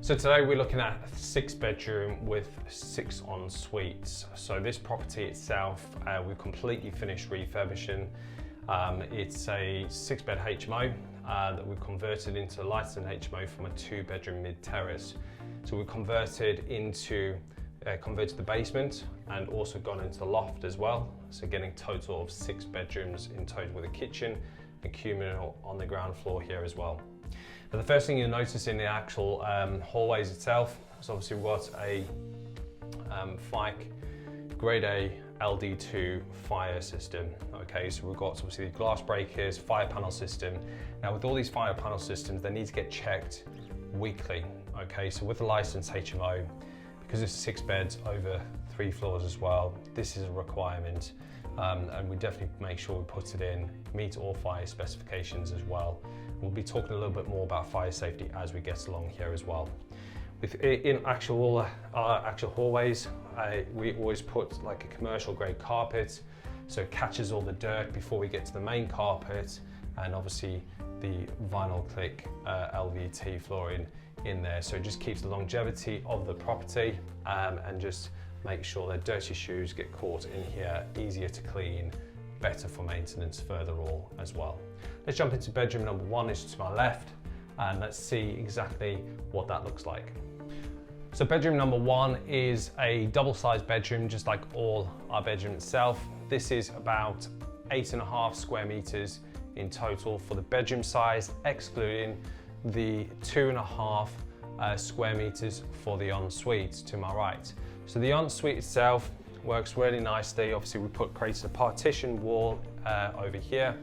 So today we're looking at a 6-bedroom with 6 en suites. So this property itself, we've completely finished refurbishing. It's a 6-bed HMO that we've converted into a licensed HMO from a 2-bedroom mid-terrace. So we converted the basement and also gone into the loft as well. So getting a total of 6 bedrooms in total with a kitchen and communal on the ground floor here as well. Now the first thing you'll notice in the actual hallways itself is obviously we've got a FIKE grade A LD2 fire system. Okay, so we've got obviously the glass breakers, fire panel system. Now with all these fire panel systems, they need to get checked weekly. Okay, so with the licensed HMO, because it's 6 beds over 3 floors as well, this is a requirement, and we definitely make sure we put it in, meet all fire specifications as well. We'll be talking a little bit more about fire safety as we get along here as well. In actual hallways, we always put like a commercial grade carpet, so it catches all the dirt before we get to the main carpet, and obviously the vinyl click LVT flooring in there, so it just keeps the longevity of the property and just make sure that dirty shoes get caught in here, easier to clean, better for maintenance further all as well. Let's jump into bedroom number 1, is to my left, and let's see exactly what that looks like. So bedroom number 1 is a double-sized bedroom, just like all our bedroom itself. This is about 8.5 square meters in total for the bedroom size, excluding the 2.5 square meters for the ensuite to my right. So the ensuite itself works really nicely. Obviously we created a partition wall over here,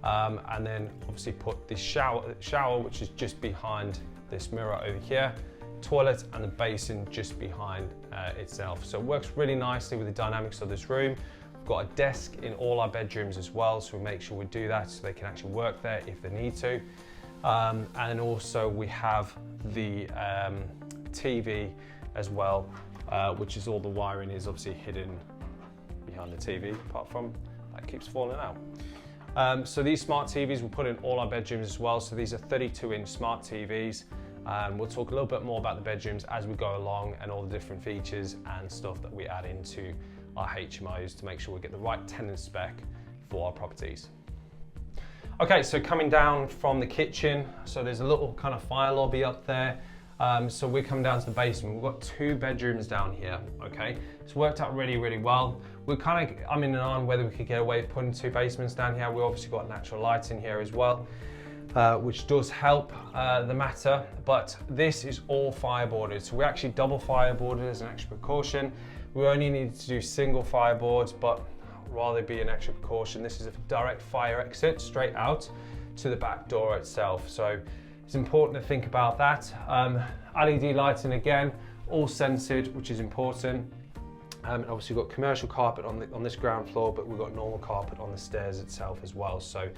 and then obviously put the shower which is just behind this mirror over here, toilet and the basin just behind itself. So it works really nicely with the dynamics of this room. We've got a desk in all our bedrooms as well, so we make sure we do that so they can actually work there if they need to. And also we have the TV as well, which is all the wiring is obviously hidden behind the TV, apart from that keeps falling out. So these smart TVs we put in all our bedrooms as well. So these are 32-inch smart TVs. We'll talk a little bit more about the bedrooms as we go along and all the different features and stuff that we add into our HMOs to make sure we get the right tenant spec for our properties. Okay, so coming down from the kitchen, so there's a little kind of fire lobby up there. So we're coming down to the basement. We've got 2 bedrooms down here, okay? It's worked out really, really well. We're kind of umming and on whether we could get away with putting 2 basements down here. We obviously got natural light in here as well, which does help the matter, but this is all fireboarded. So we actually double fireboarded as an extra precaution. We only needed to do single fireboards, but rather be an extra precaution. This is a direct fire exit straight out to the back door itself. So it's important to think about that. LED lighting again, all censored, which is important. And obviously we've got commercial carpet on this ground floor, but we've got normal carpet on the stairs itself as well. So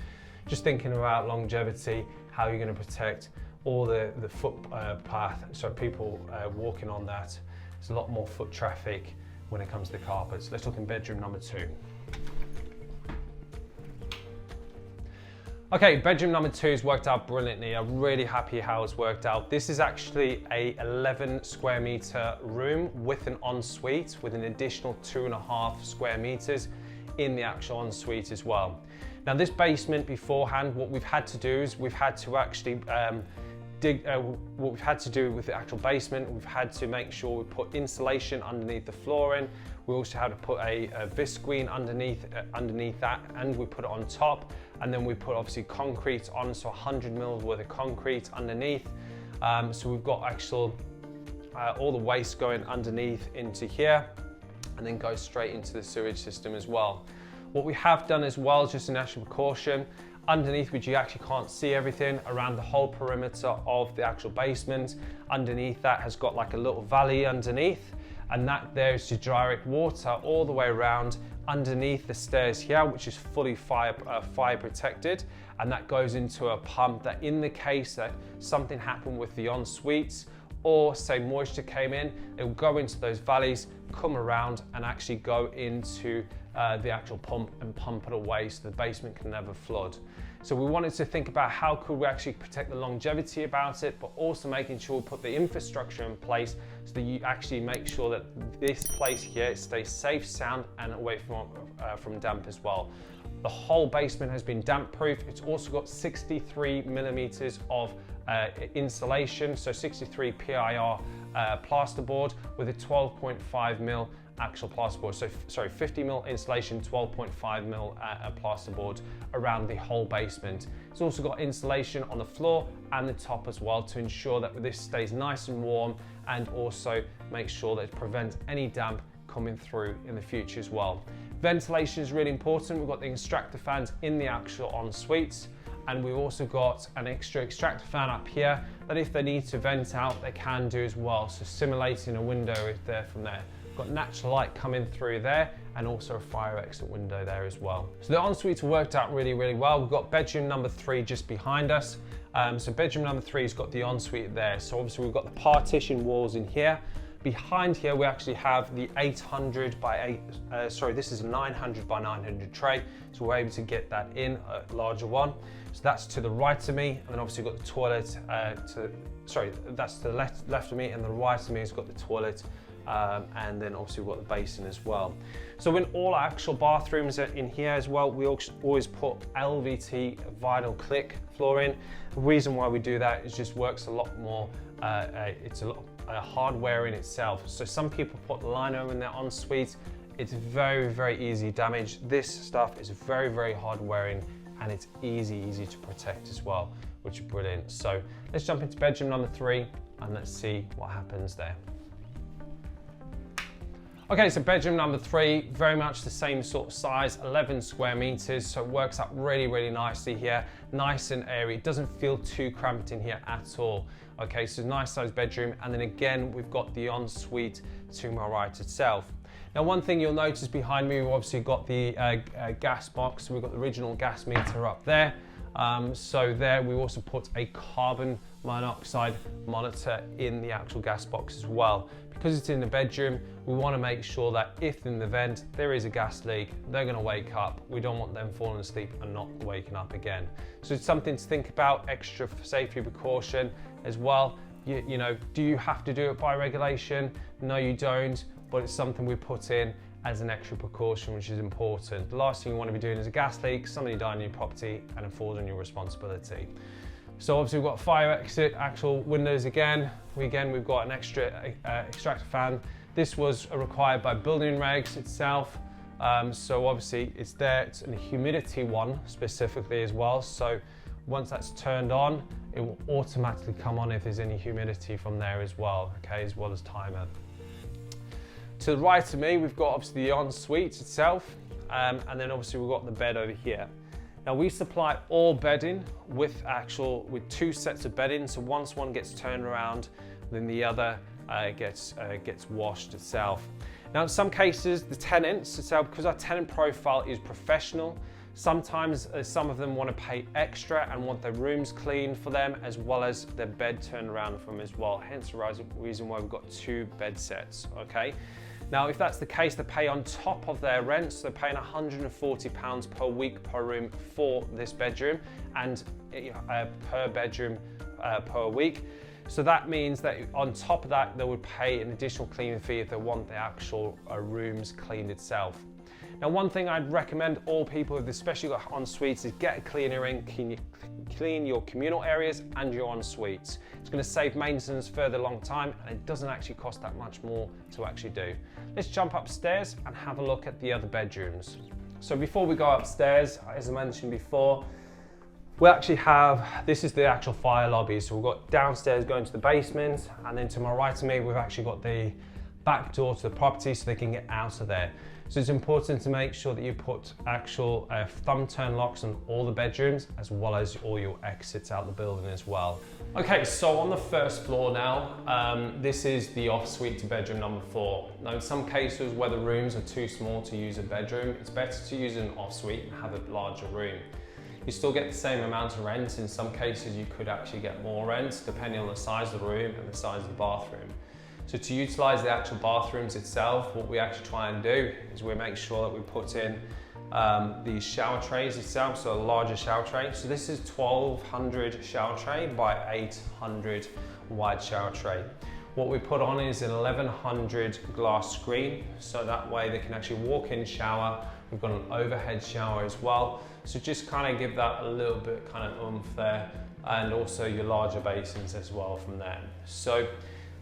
just thinking about longevity, how you're going to protect all the footpath, so people walking on that. There's a lot more foot traffic when it comes to the carpets. Let's look in bedroom number 2. Okay, bedroom number 2 has worked out brilliantly. I'm really happy how it's worked out. This is actually a 11 square meter room with an ensuite with an additional 2.5 square meters in the actual ensuite as well. Now this basement beforehand, what we've had to do is we've had to actually what we've had to do with the actual basement, we've had to make sure we put insulation underneath the flooring. We also had to put a visqueen underneath that, and we put it on top, and then we put obviously concrete on, so 100 mils worth of concrete underneath. So we've got actual all the waste going underneath into here, and then goes straight into the sewage system as well. What we have done as well, just an extra precaution, underneath, which you actually can't see everything, around the whole perimeter of the actual basement, underneath that has got like a little valley underneath, and that there is to direct water all the way around underneath the stairs here, which is fully fire protected, and that goes into a pump that in the case that something happened with the en-suites or say moisture came in, it will go into those valleys, come around and actually go into the actual pump and pump it away so the basement can never flood. So we wanted to think about how could we actually protect the longevity about it, but also making sure we put the infrastructure in place so that you actually make sure that this place here stays safe, sound, and away from damp as well. The whole basement has been damp proof. It's also got 63 millimeters of insulation, so 63 PIR plasterboard with a 12.5 mil actual plasterboard. So sorry, 50 mil insulation, 12.5 mil plasterboard around the whole basement. It's also got insulation on the floor and the top as well to ensure that this stays nice and warm, and also make sure that it prevents any damp coming through in the future as well. Ventilation is really important. We've got the extractor fans in the actual en-suites, and we've also got an extra extractor fan up here that if they need to vent out, they can do as well. So simulating a window is there from there. We've got natural light coming through there, and also a fire exit window there as well. So the en-suites worked out really, really well. We've got bedroom number 3 just behind us. So bedroom number 3 has got the en-suite there. So obviously we've got the partition walls in here. Behind here, we actually have the 800 by 8, this is a 900 by 900 tray. So we're able to get that in, a larger one. So that's to the right of me. And then obviously we've got the toilet, that's to the left of me, and the right of me has got the toilet. And then obviously we've got the basin as well. So when all our actual bathrooms are in here as well, we always put LVT vinyl click flooring. The reason why we do that is just works a lot more, it's a lot hardware in itself. So some people put lino in their en-suite. It's very, very easy damage. This stuff is very, very hard wearing, and it's easy to protect as well, which is brilliant. So let's jump into bedroom number 3 and let's see what happens there. Okay, so bedroom number 3, very much the same sort of size, 11 square meters, so it works out really, really nicely here. Nice and airy, it doesn't feel too cramped in here at all. Okay, so nice size bedroom, and then again, we've got the ensuite to my right itself. Now, one thing you'll notice behind me, we've obviously got the gas box, so we've got the original gas meter up there. So there, we also put a carbon monoxide monitor in the actual gas box as well. Because it's in the bedroom, we want to make sure that if in the event there is a gas leak, they're going to wake up. We don't want them falling asleep and not waking up again. So it's something to think about, extra safety precaution as well. You know, do you have to do it by regulation? No, you don't, but it's something we put in as an extra precaution, which is important. The last thing you want to be doing is a gas leak, somebody dying in your property, and it falls on your responsibility. So obviously we've got fire exit, actual windows again. We've got an extra extractor fan. This was required by building regs itself. So obviously it's there, it's a humidity one specifically as well. So once that's turned on, it will automatically come on if there's any humidity from there as well, okay, as well as timer. To the right of me, we've got obviously the ensuite itself, and then obviously we've got the bed over here. Now we supply all bedding with 2 sets of bedding, so once one gets turned around, then the other gets washed itself. Now in some cases, the tenants itself, because our tenant profile is professional, sometimes some of them want to pay extra and want their rooms cleaned for them, as well as their bed turned around for them as well. Hence the reason why we've got 2 bed sets, okay? Now, if that's the case, they pay on top of their rent, so they're paying £140 per week per room for this bedroom, and per bedroom per week. So that means that on top of that, they would pay an additional cleaning fee if they want the actual rooms cleaned itself. Now, one thing I'd recommend all people, especially got en-suites, is get a cleaner in, clean your communal areas and your en-suites. It's going to save maintenance further long time, and it doesn't actually cost that much more to actually do. Let's jump upstairs and have a look at the other bedrooms. So before we go upstairs, as I mentioned before, we actually have, this is the actual fire lobby. So we've got downstairs going to the basement, and then to my right of me, we've actually got the back door to the property so they can get out of there. So it's important to make sure that you put actual thumb turn locks on all the bedrooms, as well as all your exits out the building as well. Okay, so on the first floor now, this is the off-suite to bedroom number 4. Now in some cases where the rooms are too small to use a bedroom, it's better to use an off-suite and have a larger room. You still get the same amount of rent. In some cases you could actually get more rent depending on the size of the room and the size of the bathroom. So to utilize the actual bathrooms itself, what we actually try and do is we make sure that we put in the shower trays itself, so a larger shower tray. So this is 1200 shower tray by 800 wide shower tray. What we put on is an 1100 glass screen, so that way they can actually walk in, shower. We've got an overhead shower as well, so just kind of give that a little bit kind of oomph there, and also your larger basins as well from there. So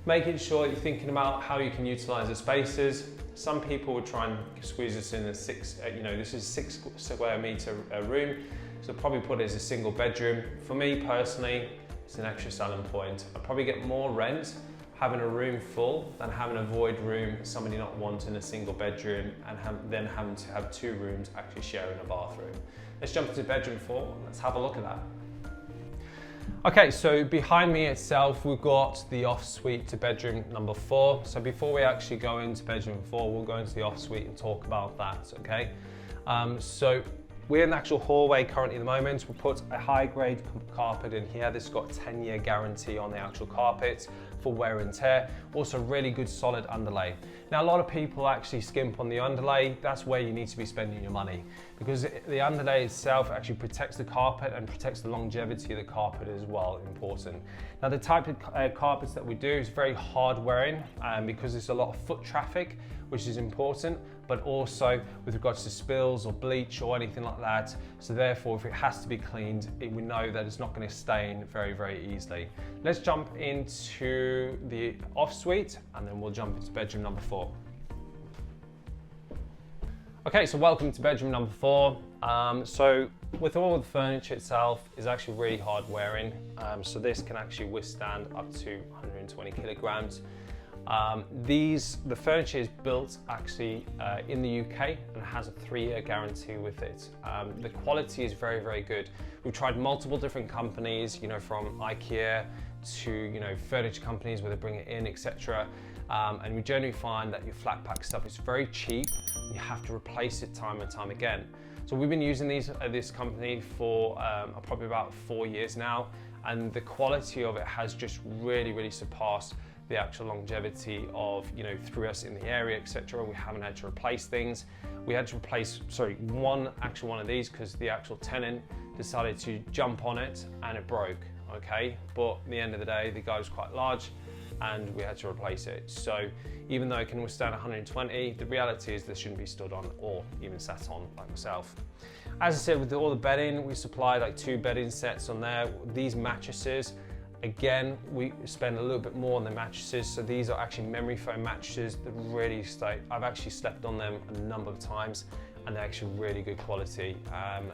making sure you're thinking about how you can utilize the spaces. Some people would try and squeeze this in a this is 6 square meter room, so probably put it as a single bedroom. For me personally, it's an extra selling point. I probably get more rent having a room full than having a void room, somebody not wanting a single bedroom and then having to have 2 rooms actually sharing a bathroom. Let's jump into bedroom 4, let's have a look at that. Okay, so behind me itself, we've got the off suite to bedroom number 4. So before we actually go into bedroom 4, we'll go into the off suite and talk about that, okay? So we're in the actual hallway currently at the moment. We put a high grade carpet in here. This has got a 10-year guarantee on the actual carpet for wear and tear. Also really good solid underlay. Now a lot of people actually skimp on the underlay. That's where you need to be spending your money, because the underlay itself actually protects the carpet and protects the longevity of the carpet as well, important. Now the type of carpets that we do is very hard wearing because there's a lot of foot traffic, which is important, but also with regards to spills or bleach or anything like that. So therefore, if it has to be cleaned, we know that it's not going to stain very, very easily. Let's jump into the off suite and then we'll jump into bedroom number 4. Okay, so welcome to bedroom number 4. So with all the furniture itself is actually really hard wearing. So this can actually withstand up to 120 kilograms. The furniture is built actually in the UK and has a 3-year guarantee with it. The quality is very, very good. We've tried multiple different companies, from IKEA to, furniture companies where they bring it in, etc. And we generally find that your flat pack stuff is very cheap. You have to replace it time and time again. So we've been using this company for probably about 4 years now, and the quality of it has just really, really surpassed the actual longevity of, through us in the area, etc. We haven't had to replace things. We had to replace, one of these because the actual tenant decided to jump on it and it broke, okay? But at the end of the day, the guy was quite large and we had to replace it. So even though it can withstand 120, the reality is this shouldn't be stood on or even sat on like myself. As I said, with all the bedding, we supplied like 2 bedding sets on there. These mattresses, again, we spend a little bit more on the mattresses. So these are actually memory foam mattresses that really stay. I've actually slept on them a number of times and they're actually really good quality.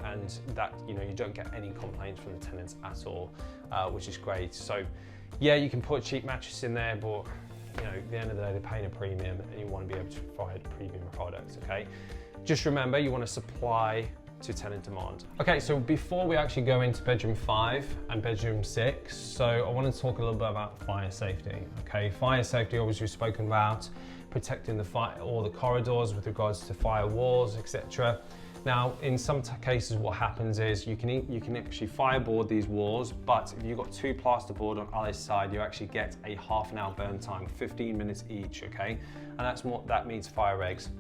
And that, you don't get any complaints from the tenants at all, which is great. So yeah, you can put a cheap mattress in there, but at the end of the day, they're paying a premium and you want to be able to provide premium products, okay? Just remember, you want to supply to tenant demand. Okay, so before we actually go into bedroom 5 and bedroom 6, so I want to talk a little bit about fire safety. Okay, fire safety, obviously we've spoken about protecting all the corridors with regards to fire walls, etc. Now, in some cases, what happens is you can actually fireboard these walls, but if you've got 2 plasterboard on either side, you actually get a half an hour burn time, 15 minutes each, okay? And that means fire eggs.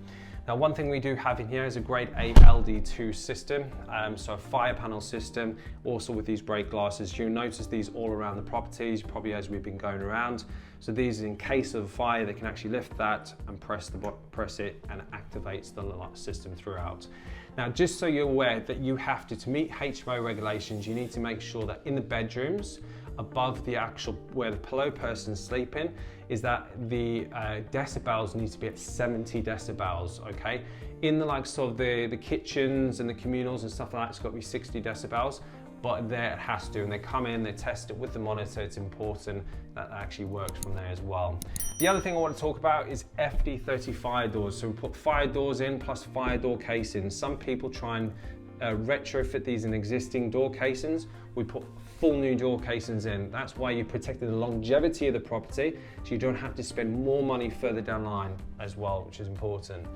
Now, one thing we do have in here is a grade A LD2 system, so a fire panel system, also with these break glasses. You'll notice these all around the properties, probably as we've been going around. So these, in case of fire, they can actually lift that and press it and activates the system throughout. Now, just so you're aware that you have to meet HMO regulations, you need to make sure that in the bedrooms, above the actual where the pillow person's sleeping, is that the decibels need to be at 70 decibels, okay? In the likes of the kitchens and the communals and stuff like that, it's got to be 60 decibels, but there it has to, and they come in, they test it with the monitor. It's important that actually works from there as well. The other thing I want to talk about is FD30 fire doors. So we put fire doors in plus fire door casings. Some people try and retrofit these in existing door casings. We put full new door casings in. That's why you're protecting the longevity of the property, so you don't have to spend more money further down the line as well, which is important.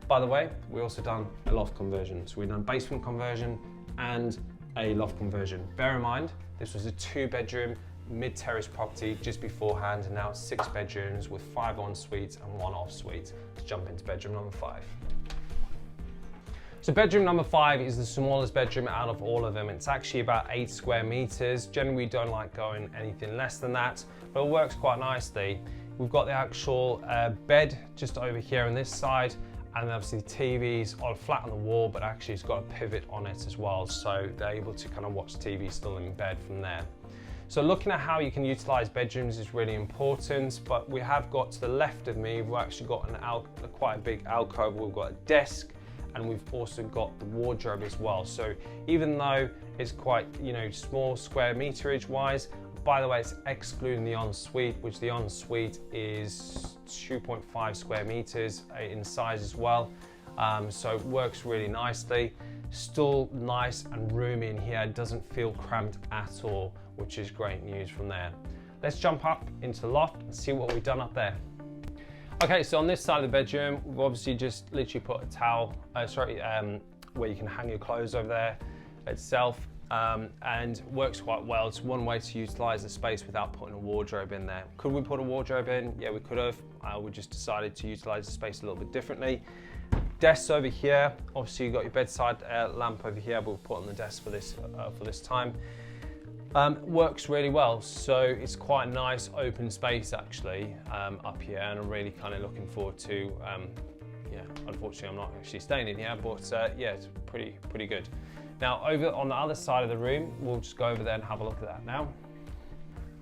By the way, we also done a loft conversion. So we've done basement conversion and a loft conversion. Bear in mind, this was a 2-bedroom mid-terrace property just beforehand, and now it's 6 bedrooms with 5 en suites and 1 off suite. Let's jump into bedroom number 5. So bedroom number 5 is the smallest bedroom out of all of them. It's actually about 8 square meters. Generally, we don't like going anything less than that, but it works quite nicely. We've got the actual bed just over here on this side, and obviously the TV's all flat on the wall, but actually it's got a pivot on it as well, so they're able to kind of watch TV still in bed from there. So looking at how you can utilize bedrooms is really important, but we have got to the left of me, we've actually got quite a big alcove. We've got a desk, and we've also got the wardrobe as well. So even though it's quite, small square meterage wise, by the way, it's excluding the ensuite, which the ensuite is 2.5 square meters in size as well. So it works really nicely. Still nice and roomy in here, it doesn't feel cramped at all, which is great news from there. Let's jump up into the loft and see what we've done up there. Okay, so on this side of the bedroom, we've obviously just literally put a towel, where you can hang your clothes over there itself, and works quite well. It's one way to utilize the space without putting a wardrobe in there. Could we put a wardrobe in? Yeah, we could have. We just decided to utilize the space a little bit differently. Desks over here, obviously you've got your bedside lamp over here, but we'll put on the desk for this time. Works really well, so it's quite a nice open space actually up here, and I'm really kind of looking forward to, unfortunately I'm not actually staying in here, but yeah, it's pretty good. Now over on the other side of the room, we'll just go over there and have a look at that now.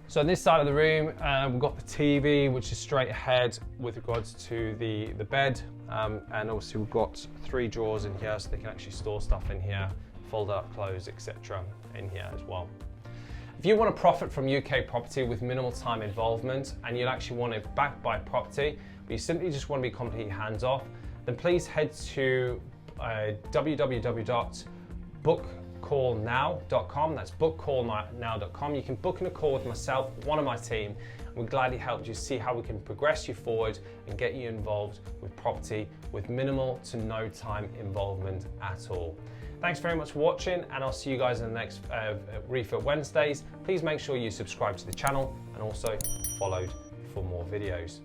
So on this side of the room, we've got the TV, which is straight ahead with regards to the bed, and also we've got 3 drawers in here, so they can actually store stuff in here, fold out clothes, etc. in here as well. If you want to profit from UK property with minimal time involvement, and you actually want to back by property, but you simply just want to be completely hands-off, then please head to www.bookcallnow.com. That's bookcallnow.com. You can book in a call with myself, one of my team, and we'll gladly help you see how we can progress you forward and get you involved with property with minimal to no time involvement at all. Thanks very much for watching, and I'll see you guys in the next Refurb Wednesdays. Please make sure you subscribe to the channel and also followed for more videos.